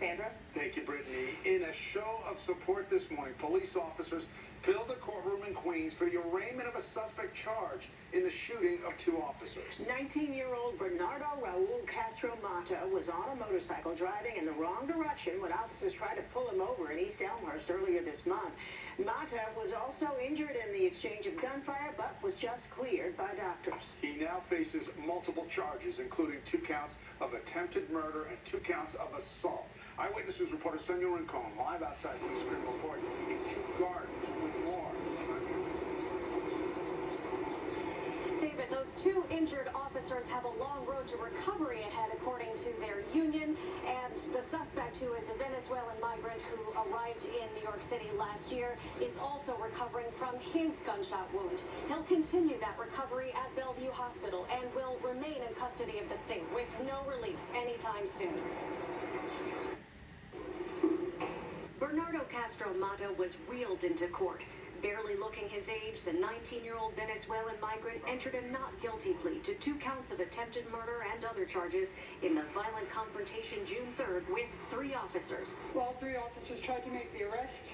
Sandra? Thank you, Brittany. In a show of support this morning, police officers filled the courtroom in Queens for the arraignment of a suspect charged in the shooting of two officers. 19-year-old Bernardo Raul Castro Mata was on a motorcycle driving in the wrong direction when officers tried to pull him over in East Elmhurst earlier this month. Mata was also injured in the exchange of gunfire, but was just cleared by doctors. He now faces multiple charges, including 2 counts of attempted murder and 2 counts of assault. Eyewitness News reporter Sonia Rincon live outside Queens Criminal Court in Kew Gardens with more. David, those 2 injured officers have a long road to recovery ahead, according to their union. And the suspect, who is a Venezuelan migrant who arrived in New York City last year, is also recovering from his gunshot wound. He'll continue that recovery at Bellevue Hospital and will remain in custody of the state with no release anytime soon. Bernardo Castro Mata was wheeled into court. Barely looking his age, the 19-year-old Venezuelan migrant entered a not guilty plea to 2 counts of attempted murder and other charges in the violent confrontation June 3rd with 3 officers. While 3 officers tried to make the arrest,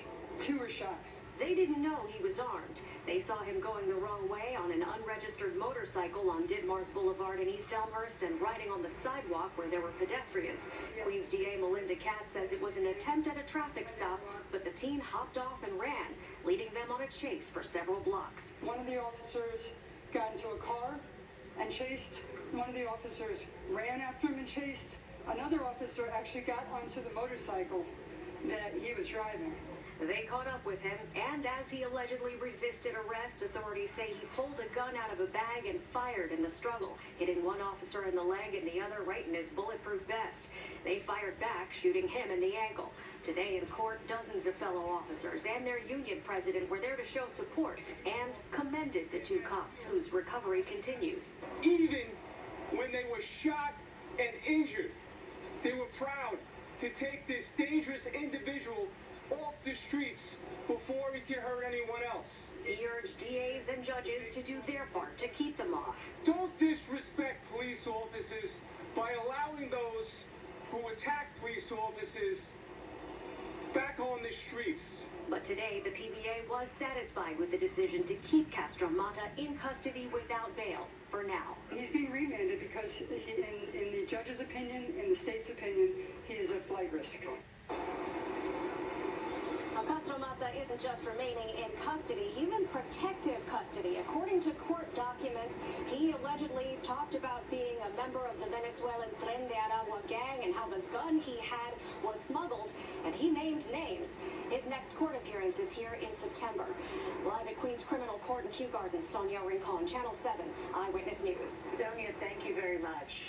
2 were shot. They didn't know he was armed. They saw him going the wrong way on an unregistered motorcycle on Ditmars Boulevard in East Elmhurst and riding on the sidewalk where there were pedestrians. Queens DA Melinda Katz says it was an attempt at a traffic stop, but the teen hopped off and ran, leading them on a chase for several blocks. One of the officers got into a car and chased. One of the officers ran after him and chased. Another officer actually got onto the motorcycle that he was driving. They caught up with him, and as he allegedly resisted arrest, authorities say he pulled a gun out of a bag and fired in the struggle, hitting one officer in the leg and the other right in his bulletproof vest. They fired back, shooting him in the ankle. Today in court, dozens of fellow officers and their union president were there to show support and commended the 2 cops, whose recovery continues. Even when they were shot and injured, they were proud to take this dangerous individual off the streets before he could hurt anyone else. He urged DAs and judges to do their part to keep them off. Don't disrespect police officers by allowing those who attack police officers back on the streets. But today, the PBA was satisfied with the decision to keep Castro Mata in custody without bail for now. He's being remanded because in the judge's opinion, in the state's opinion, he is a flight risk. Castro Mata isn't just remaining in custody, he's in protective custody. According to court documents, he allegedly talked about being a member of the Venezuelan Tren de Aragua gang and how the gun he had was smuggled, and he named names. His next court appearance is here in September. Live at Queens Criminal Court in Kew Gardens, Sonia Rincon, Channel 7 Eyewitness News. Sonia, thank you very much.